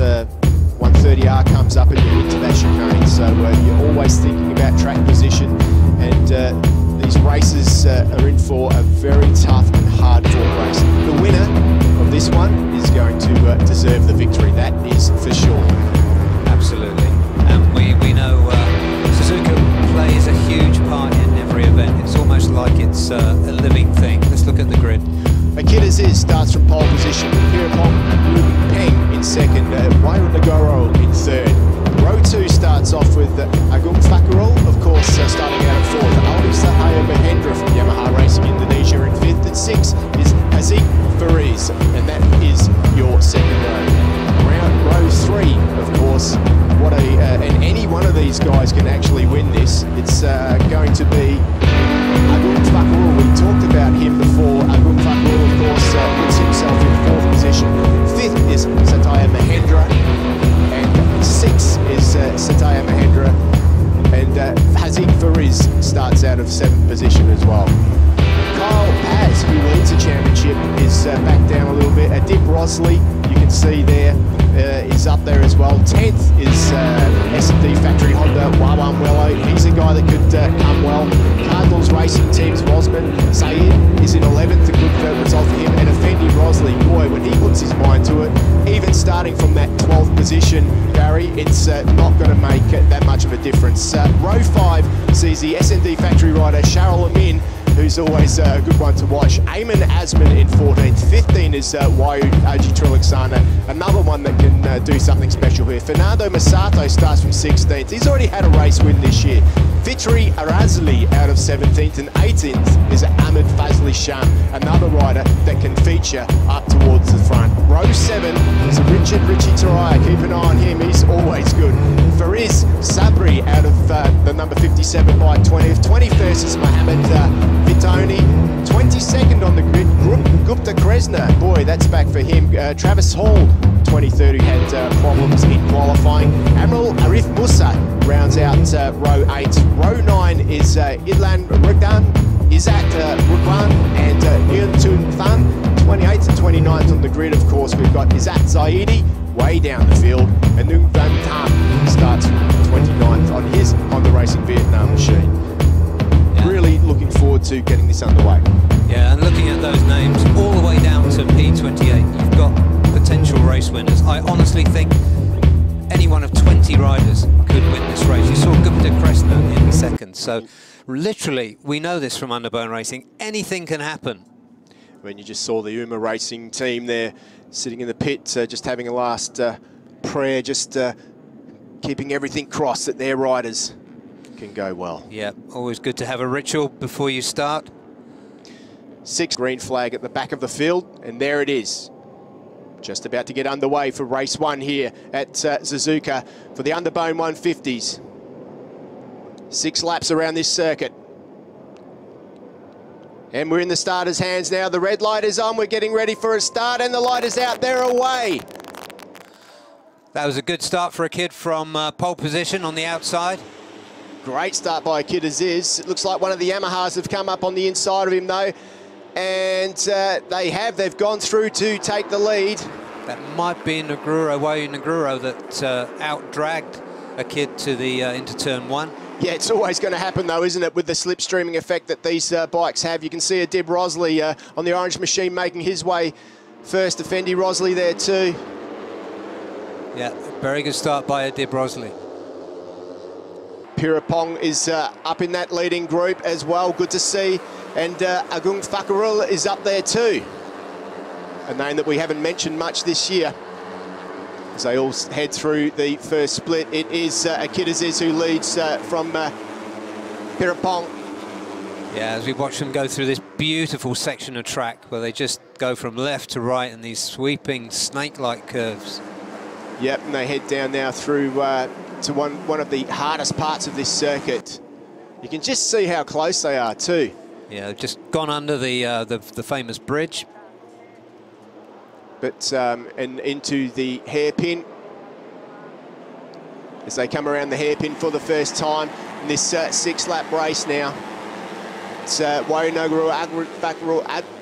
130R comes up and you're into that chicane. So you're always thinking about track position, and these races are in for a very tough and hard-fought race. The winner of this one is going to deserve the victory, that is for sure. Absolutely. And we know Suzuka plays a huge part in every event. It's almost like it's a living thing. Let's look at the grid. Akid Aziz starts from pole position, Pirapong Peng in second, Wairo Nagoro in third. Row 2 starts off with Agung Fakarul, of course, starting out at fourth. Aldi Sahaya Mahendra from Yamaha Racing Indonesia in fifth, and sixth is Haziq Fariz, and that is your second row. Row 3, of course, and any one of these guys can actually win this. It's going to be Agung Fakarul. We talked about him before. Agung Fakarul, of course, puts himself in fourth position. Fifth is Satya Mahendra, and sixth is Satya Mahendra, and Haziq Fariz starts out of seventh position as well. Kyle Paz, who leads the championship, is back down a little bit. Adib Rosley, you can see there, is up there as well. 10th is S&D Factory Honda Wawan Wello. He's a guy that could come well. Cardinals Racing Team's Rosman Saeed is in 11th, a good result for him. And Effendi Rosley, boy, when he puts his mind to it, even starting from that 12th position, Barry, it's not going to make that much of a difference. Row 5 sees the S&D Factory rider Cheryl Amin, who's always a good one to watch. Ayman Azman in 14th. 15 is Wayu Aji Trilaksana, another one that can do something special here. Fernando Masato starts from 16th. He's already had a race win this year. Fitri Arazli out of 17th, and 18th is Ahmed Fazli Sham, another rider that can feature up towards the front. Row 7 is Richie Taraya. Keep an eye on him, he's always good. Fariz Sabri out of the number 57 by 20th. 21st is Mohammed Vitoni. 22nd on the grid, Gupta Kresna. Boy, that's back for him. Travis Hall, 23rd, who had problems in qualifying. Amrul Arif Musa rounds out row 8. Row 9 is Idlan Rukdan, Izzat Rukwan, and Yun Tun Than. 28th and 29th on the grid, of course, we've got Izzat Zaidi way down the field, and Nung Van Tam starts 29th on his Honda Racing Vietnam machine. Yeah. Really looking forward to getting this underway. Yeah, and looking at those names all the way down to P28, you've got potential race winners. I honestly think any one of 20 riders could win this race. You saw Gupta Kresna in second, so literally, we know this from Underbone Racing, anything can happen. When you just saw the UMA Racing team there, sitting in the pit, just having a last prayer, just keeping everything crossed that their riders can go well. Yeah, always good to have a ritual before you start. 6th green flag at the back of the field, and there it is. Just about to get underway for race 1 here at Suzuka for the Underbone 150s. 6 laps around this circuit. And we're in the starter's hands now. The red light is on. We're getting ready for a start, and the light is out. They're away. That was a good start for a kid from pole position on the outside. Great start by Akid Aziz. It looks like one of the Yamahas have come up on the inside of him, though. And they've gone through to take the lead. That might be Wayu Naguro that out-dragged a kid to the into turn 1. Yeah, it's always going to happen, though, isn't it, with the slipstreaming effect that these bikes have. You can see Adib Rosley on the orange machine making his way first. Effendi Rosley there too. Yeah, very good start by Adib Rosley. Pirapong is up in that leading group as well, good to see. And Agung Fakarul is up there too. A name that we haven't mentioned much this year. As they all head through the first split, it is Akid Aziz who leads from Pirapong. Yeah, as we watch them go through this beautiful section of track where they just go from left to right in these sweeping snake-like curves. Yep, and they head down now through to one of the hardest parts of this circuit. You can just see how close they are too. Yeah, they've just gone under the famous bridge. But and into the hairpin as they come around the hairpin for the first time in this 6-lap race now. It's Wayu Naguru,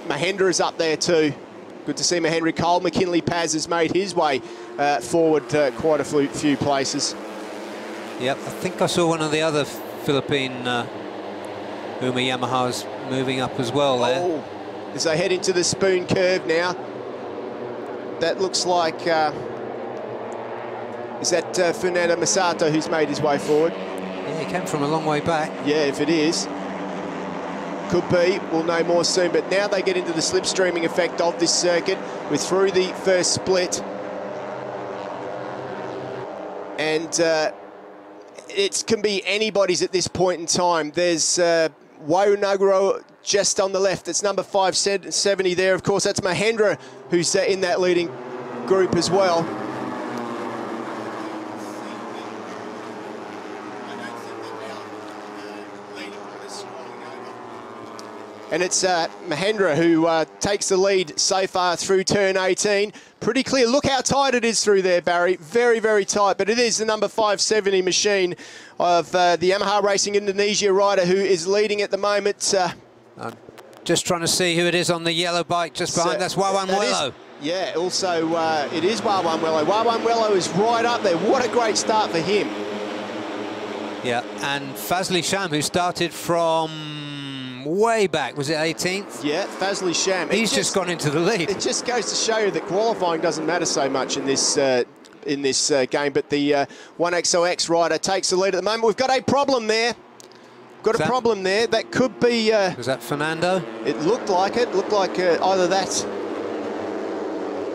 Mahendra is up there too. Good to see Henry Cole. McKinley Paz has made his way forward quite a few places. Yep, I think I saw one of the other Philippine Uma Yamahas moving up as well there. Oh, as they head into the spoon curve now, that looks like, is that Fernando Masato who's made his way forward? Yeah, he came from a long way back. Yeah, if it is. Could be, we'll know more soon, but now they get into the slipstreaming effect of this circuit. We're through the first split. And it can be anybody's at this point in time. There's Waiunaguro just on the left. It's number 570 there. Of course, that's Mahendra who's in that leading group as well. And it's Mahendra who takes the lead so far through turn 18. Pretty clear. Look how tight it is through there, Barry. Very, very tight. But it is the number 570 machine of the Yamaha Racing Indonesia rider who is leading at the moment. I'm just trying to see who it is on the yellow bike just behind. That's Wawan Wello. Yeah, also it is Wawan Wello. Wawan Wello is right up there. What a great start for him. Yeah, and Fazli Sham, who started from way back, was it 18th? Yeah, Fazli Sham. He's just gone into the lead. It just goes to show you that qualifying doesn't matter so much in this game, but the 1XOX rider takes the lead at the moment. We've got a problem there. Got a problem there. That could be... was that Fernando? It looked like it. Looked like either that.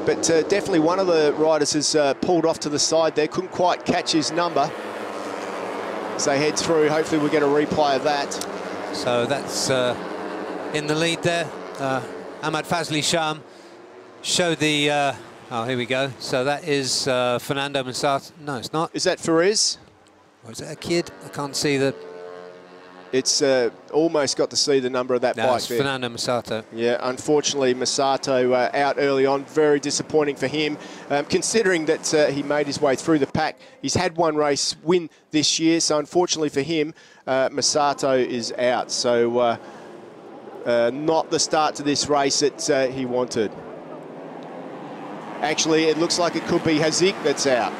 But definitely one of the riders has pulled off to the side there. Couldn't quite catch his number. As they head through, hopefully we'll get a replay of that. So that's in the lead there. Ahmad Fazli Sham showed the... oh, here we go. So that is Fernando Masato. No, it's not. Is that Fariz? Or is it a kid? I can't see the... It's almost got to see the number of that bike it's there. Fernando Masato. Yeah, unfortunately, Masato out early on. Very disappointing for him, considering that he made his way through the pack. He's had one race win this year, so unfortunately for him, Masato is out. So not the start to this race that he wanted. Actually, it looks like it could be Hazik that's out.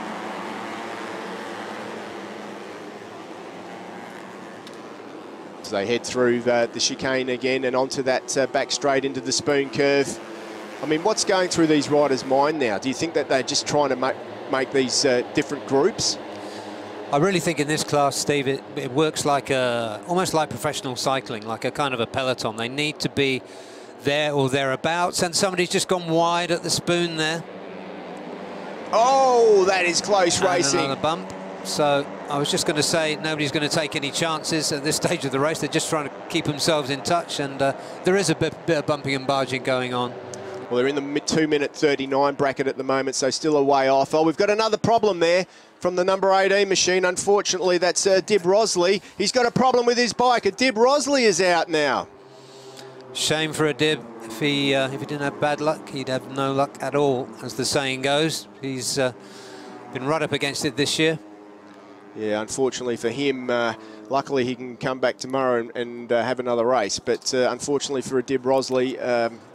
As they head through the chicane again and onto that back straight into the spoon curve. I mean, what's going through these riders' mind now? Do you think that they're just trying to make these different groups? I really think in this class, Steve, it works like almost like professional cycling, like a kind of a peloton. They need to be there or thereabouts, and somebody's just gone wide at the spoon there. Oh, that is close and racing. Another bump. So I was just going to say nobody's going to take any chances at this stage of the race. They're just trying to keep themselves in touch, and there is a bit of bumping and barging going on. Well, they're in the 2-minute 39 bracket at the moment, so still a way off. Oh, we've got another problem there from the number 18 machine. Unfortunately, that's Dib Rosley. He's got a problem with his bike. Dib Rosley is out now. Shame for Dib. If he didn't have bad luck, he'd have no luck at all, as the saying goes. He's been right up against it this year. Yeah, unfortunately for him, luckily he can come back tomorrow and have another race. But unfortunately for Dib Rosley,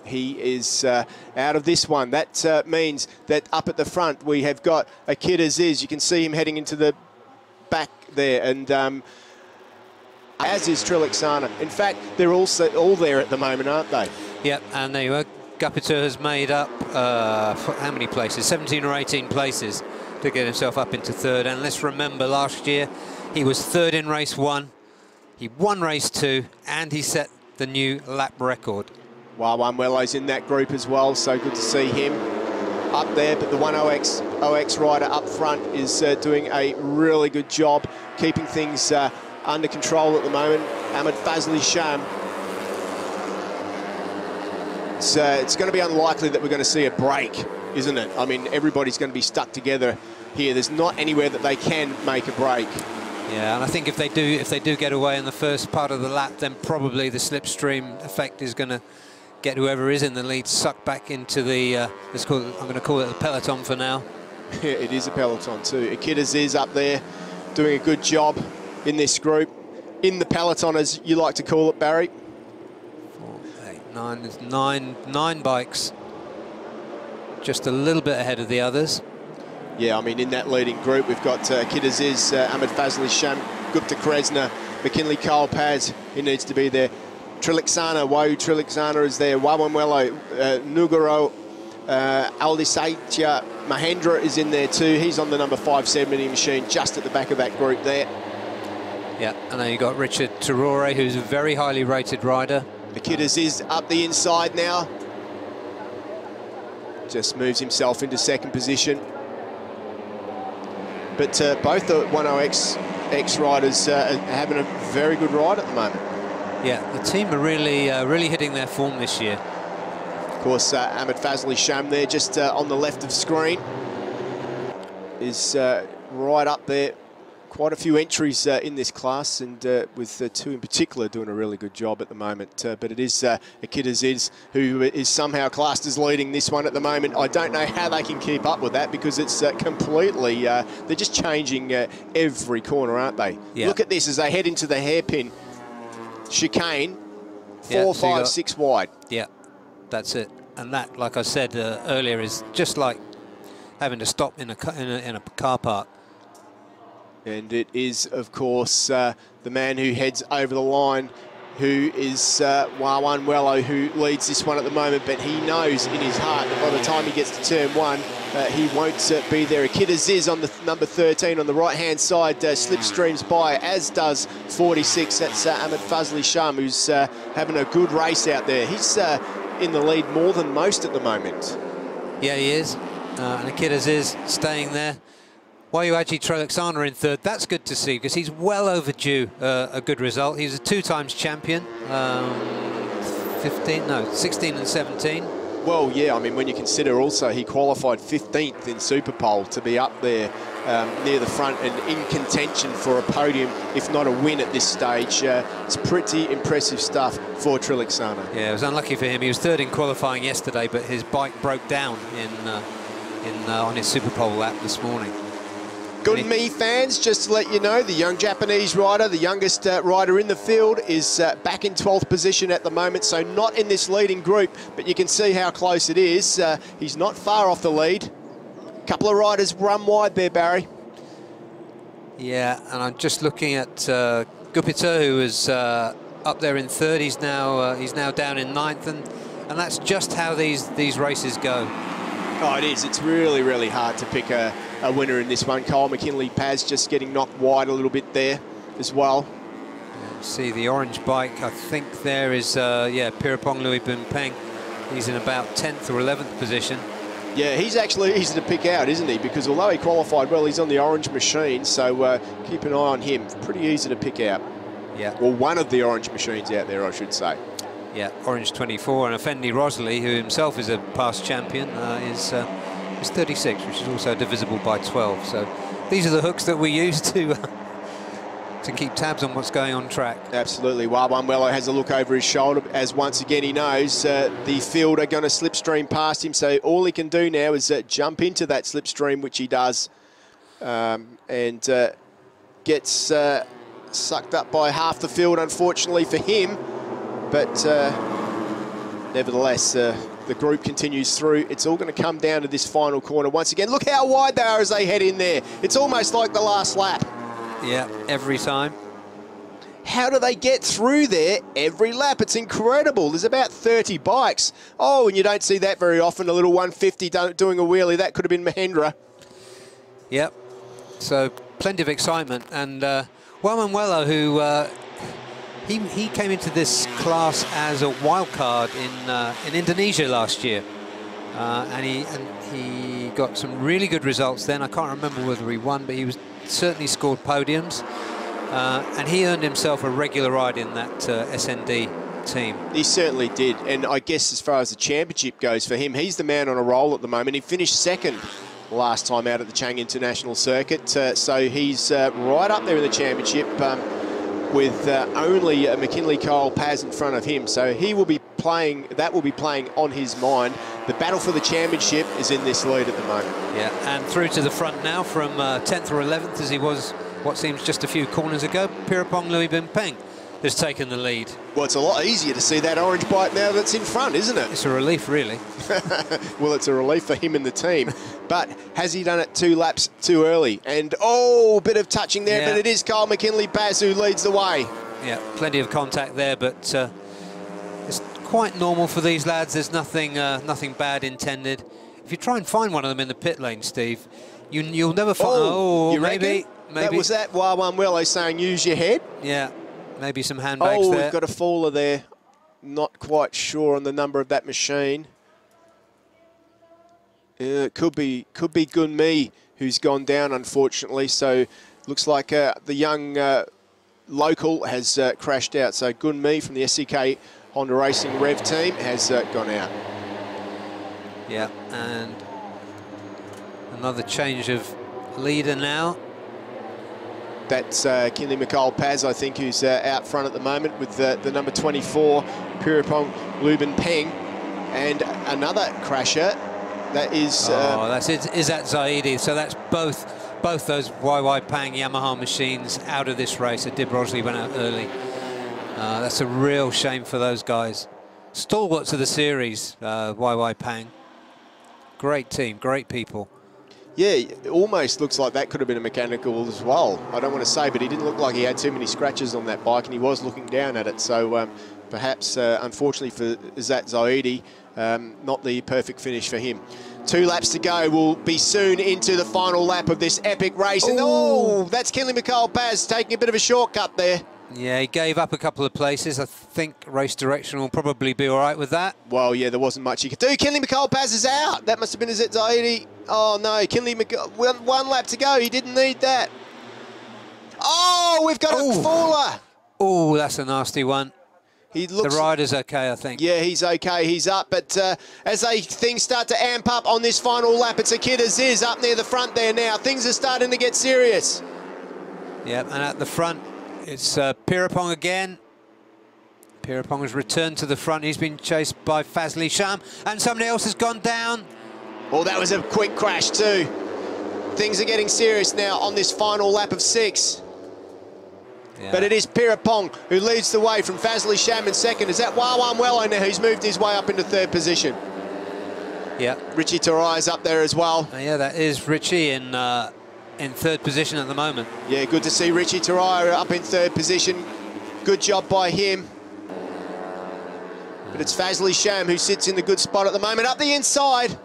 he is out of this one. That means that up at the front we have got Akid Aziz. You can see him heading into the back there, and as is Trilixana. In fact, they're also all there at the moment, aren't they? Yep, and there you are. Gapito has made up how many places? 17 or 18 places to get himself up into third. And let's remember, last year he was third in race 1, he won race 2, and he set the new lap record. Wawan Wello's in that group as well, so good to see him up there. But the 1OX rider up front is doing a really good job keeping things under control at the moment. Ahmed Fazli Sham. So it's going to be unlikely that we're going to see a break, isn't it? I mean, everybody's going to be stuck together here. There's not anywhere that they can make a break. Yeah, and I think if they do get away in the first part of the lap, then probably the slipstream effect is going to get whoever is in the lead sucked back into the I'm going to call it the peloton for now. Yeah, it is a peloton too. Akid Aziz up there doing a good job in this group, in the peloton as you like to call it, Barry. 4, 8, 9. There's nine bikes. just a little bit ahead of the others. Yeah, I mean, in that leading group, we've got Kid Aziz, Ahmed Fazli Sham, Gupta Kresna, McKinley Cole Paz, he needs to be there. Triliksana, Wayu Triliksana is there. Wawanwelo, Nugaro, Aldi Saitya, Mahendra is in there too. He's on the number 570 machine, just at the back of that group there. Yeah, and then you've got Richard Turore, who's a very highly rated rider. The Kid Aziz up the inside now. Just moves himself into second position. But both the 10X riders are having a very good ride at the moment. Yeah, the team are really hitting their form this year. Of course, Ahmed Fazli Sham there, just on the left of screen, is right up there. Quite a few entries in this class, and with two in particular doing a really good job at the moment. But it is a Kid Aziz who is somehow classed as leading this one at the moment. I don't know how they can keep up with that, because it's completely, they're just changing every corner, aren't they? Yeah. Look at this as they head into the hairpin chicane, 4, 5, 6 wide. Yeah, that's it. And that, like I said earlier, is just like having to stop in a car park. And it is, of course, the man who heads over the line, who is Wawanwelo, who leads this one at the moment, but he knows in his heart that by the time he gets to turn one, he won't be there. A Kid Aziz on the number 13 on the right-hand side slipstreams by, as does 46. That's Ahmed Fazli Sham, who's having a good race out there. He's in the lead more than most at the moment. Yeah, he is. And a Kid Aziz staying there. Wayu Triliksana in third. That's good to see, because he's well overdue a good result. He's a 2 times champion, 16 and 17. Well, yeah, I mean, when you consider also he qualified 15th in Superpole to be up there near the front and in contention for a podium, if not a win at this stage. It's pretty impressive stuff for Triliksana. Yeah, it was unlucky for him. He was third in qualifying yesterday, but his bike broke down on his Superpole lap this morning. Good Me fans, just to let you know, the young Japanese rider, the youngest rider in the field, is back in 12th position at the moment, so not in this leading group, but you can see how close it is. He's not far off the lead. A couple of riders run wide there, Barry. Yeah, and I'm just looking at Gupita, who was up there in third. He's now down in ninth, and that's just how these races go. Oh, it is. It's really, really hard to pick a winner in this one. Cole McKinley Paz just getting knocked wide a little bit there as well. See the orange bike, I think there is, Pirapong Louis Bumpeng. He's in about 10th or 11th position. Yeah, he's actually easy to pick out, isn't he? Because although he qualified well, he's on the orange machine, so keep an eye on him. Pretty easy to pick out. Yeah. Well, one of the orange machines out there, I should say. Yeah, orange 24, and Effendi Rosalie, who himself is a past champion, is 36, which is also divisible by 12. So these are the hooks that we use to keep tabs on what's going on track. Absolutely. Wawanwelo has a look over his shoulder, as once again he knows the field are going to slipstream past him, so all he can do now is jump into that slipstream, which he does, and gets sucked up by half the field, unfortunately for him. But nevertheless, the group continues through. It's all going to come down to this final corner once again. Look how wide they are as they head in there. It's almost like the last lap. Yeah, every time. How do they get through there every lap? It's incredible. There's about 30 bikes. Oh, and you don't see that very often, a little 150 doing a wheelie. That could have been Mahendra. Yep. So plenty of excitement. And Wawanwelo, who... He came into this class as a wild card in Indonesia last year, and he got some really good results then. I can't remember whether he won, but he certainly scored podiums, and he earned himself a regular ride in that SND team. He certainly did, and I guess as far as the championship goes for him, he's the man on a roll at the moment. He finished second last time out at the Chang International Circuit, so he's right up there in the championship. With only McKinley Cole Paz in front of him. So he will be playing, that will be playing on his mind. The battle for the championship is in this lead at the moment. Yeah, and through to the front now from 10th or 11th, as he was what seems just a few corners ago, Pirapong Louis Bumpeng. has taken the lead. Well, it's a lot easier to see that orange bike now that's in front, isn't it? It's a relief, really. Well, it's a relief for him and the team. But has he done it 2 laps too early? And, oh, a bit of touching there, but it is Kyle McKinley-Baz who leads the way. Yeah, plenty of contact there, but it's quite normal for these lads. There's nothing nothing bad intended. If you try and find one of them in the pit lane, Steve, you'll never find... Oh, you maybe. That was that Wawan Wello saying use your head? Yeah, maybe some handbags there. Oh, we've got a faller there. Not quite sure on the number of that machine. It could be Gunmi who's gone down, unfortunately. So looks like the young local has crashed out. So Gunmi from the SCK Honda Racing Rev team has gone out. Yeah, and another change of leader now. That's Kinley McCall-Paz, I think, who's out front at the moment with the number 24, Pirapong Lubin Peng. And another crasher, that is... that's Izzat Zaidi. So that's both those YY Pang Yamaha machines out of this race. Dib Rosley went out early. That's a real shame for those guys. Stalwarts of the series, YY Pang. Great team, great people. Yeah, it almost looks like that could have been a mechanical as well. I don't want to say, but he didn't look like he had too many scratches on that bike, and he was looking down at it. So perhaps, unfortunately for Izzat Zaidi, not the perfect finish for him. 2 laps to go. We'll be soon into the final lap of this epic race. And that's Kinley McCall-Paz taking a bit of a shortcut there. Yeah, he gave up a couple of places. I think race direction will probably be all right with that. Well, yeah, there wasn't much he could do. Kinley McCall-Paz is out. That must have been Izzat Zaidi. Oh, no, Kinley McCall... 1 lap to go. He didn't need that. Oh, we've got a faller. Oh, that's a nasty one. He looks... The rider's okay, I think. Yeah, he's okay. He's up. But as things start to amp up on this final lap, it's Akita Ziz up near the front there now. Things are starting to get serious. Yeah, and at the front, it's Pirapong again. Pirapong has returned to the front. He's been chased by Fazli Sham, and somebody else has gone down. Oh, that was a quick crash too. Things are getting serious now on this final lap of 6. Yeah. But it is Pirapong who leads the way from Fazli Sham in second. Is that Wawan Wello now who's moved his way up into 3rd position? Yeah. Richie Tarai's up there as well. Yeah, that is Richie in 3rd position at the moment. Yeah, good to see Richie Tarai up in 3rd position. Good job by him. But it's Fazli Sham who sits in the good spot at the moment. Up the inside.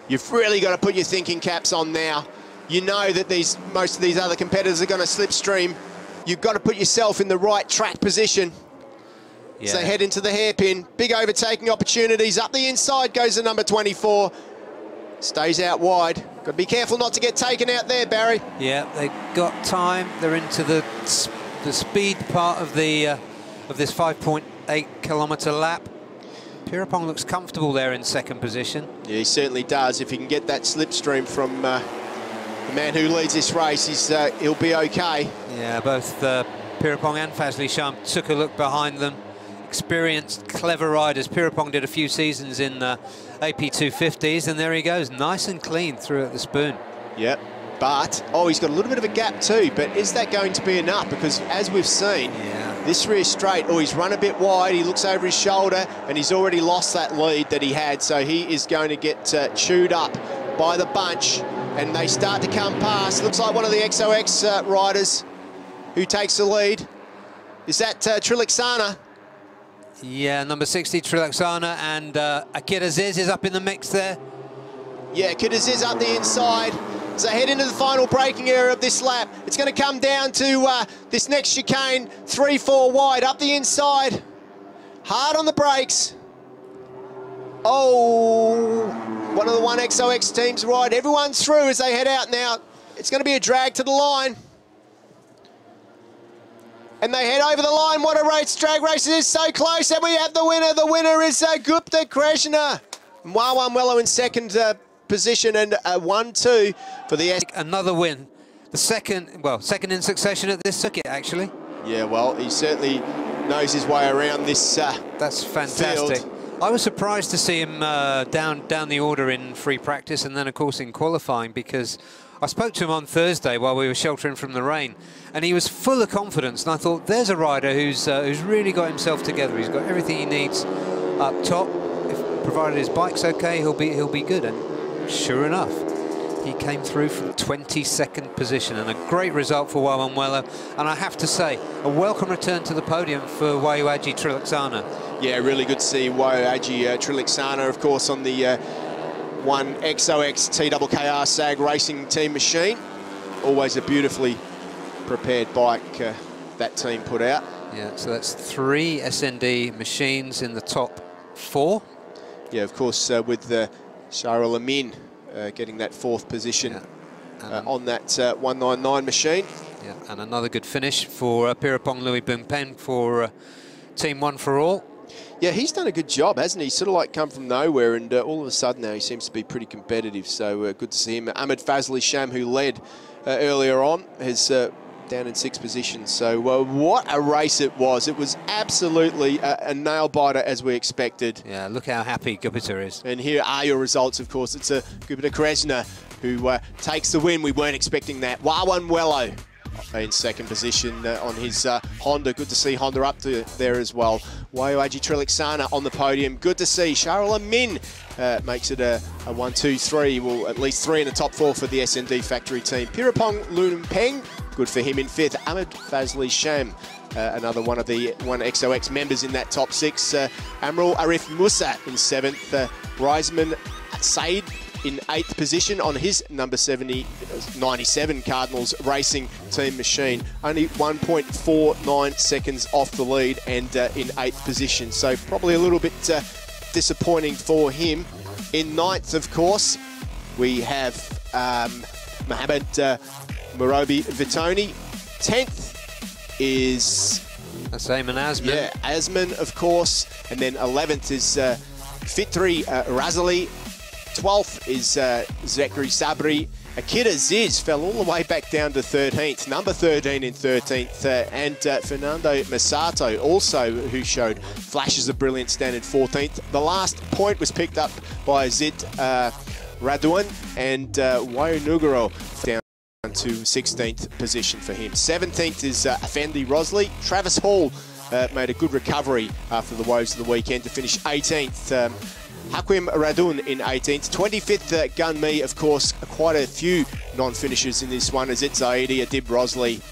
You've really got to put your thinking caps on now. You know that most of these other competitors are going to slipstream. You've got to put yourself in the right track position. Yeah. So head into the hairpin. Big overtaking opportunities. Up the inside goes the number 24. Stays out wide. Got to be careful not to get taken out there, Barry. Yeah, they've got time. They're into the speed part of this 5.8 kilometre lap. Pirapong looks comfortable there in 2nd position. Yeah, he certainly does. If he can get that slipstream from the man who leads this race, he'll be okay. Yeah, both Pirapong and Fazli Sham took a look behind them. Experienced, clever riders. Pirapong did a few seasons in AP250s, and there he goes, nice and clean through at the spoon. Yep, but, he's got a little bit of a gap too, but is that going to be enough? Because as we've seen, this rear straight, he's run a bit wide, he looks over his shoulder, and he's already lost that lead that he had, so he is going to get chewed up by the bunch, and they start to come past. Looks like one of the XOX riders who takes the lead. Is that Trilixana? Yeah, number 60, Trilaxana, and Akira Ziz is up in the mix there. Yeah, Akira Ziz up the inside. So head into the final braking area of this lap. It's going to come down to this next chicane, 3-4 wide, up the inside. Hard on the brakes. Oh, one of the 1XOX teams ride. Everyone's through as they head out now. It's going to be a drag to the line. And they head over the line. What a race, drag race. It is so close. And we have the winner. The winner is Gupta Krishna. Wawan Wello in 2nd position and 1-2 for the... Another win. The second in succession at this circuit, actually. Yeah, well, he certainly knows his way around this That's fantastic. field. I was surprised to see him down the order in free practice and then, of course, in qualifying, because I spoke to him on Thursday while we were sheltering from the rain, and he was full of confidence. And I thought, there's a rider who's really got himself together. He's got everything he needs up top. Provided his bike's okay, he'll be good. And sure enough, he came through from 22nd position, and a great result for Wawanwela. And I have to say, a welcome return to the podium for Wayuaji Trilaksana. Yeah, really good to see Wayuaji Trilaksana, of course, on the 1XOX TKKR SAG Racing Team machine. Always a beautifully prepared bike that team put out. Yeah, so that's 3 SND machines in the top 4. Yeah, of course, with Cheryl Amin getting that 4th position on that 199 machine. Yeah, and another good finish for Pirapong Louis Bungpen for Team One for All. Yeah, he's done a good job, hasn't he? Sort of like come from nowhere, and all of a sudden now he seems to be pretty competitive. So good to see him. Ahmed Fazli Sham, who led earlier on, has down in 6th position. So what a race it was. It was absolutely a nail-biter, as we expected. Yeah, look how happy Gupita is. And here are your results, of course. It's Gupita Kresna who takes the win. We weren't expecting that. Wawanwela in 2nd position on his Honda. Good to see Honda up to there as well. Wayuaji Trilaksana on the podium. Good to see. Cheryl Amin makes it a 1, 2, 3. Well, at least 3 in the top 4 for the SND factory team. Pirapong Lumpeng, good for him in 5th. Ahmed Fazli Sham, another one of the 1XOX members in that top 6. Amrul Arif Musa in 7th. Reisman Said in 8th position on his number 97 Cardinals Racing Team machine. Only 1.49 seconds off the lead and in 8th position. So probably a little bit disappointing for him. In 9th, of course, we have Mohamed Murobi Vitoni. 10th is... That's Ayman Asman. Yeah, Asman, of course. And then 11th is Fitri Razali. 12th is Zachary Sabri. Akira Ziz fell all the way back down to 13th, number 13 in 13th, and Fernando Masato also, who showed flashes of brilliance, down in 14th. The last point was picked up by Zid Raduan and Wayunugaro down to 16th position for him. 17th is Effendi Rosley. Travis Hall made a good recovery after the woes of the weekend to finish 18th. Hakim Radun in 18th. 25th, Gunmi, of course, quite a few non-finishers in this one. Azit Zaidi, Adib Rosley,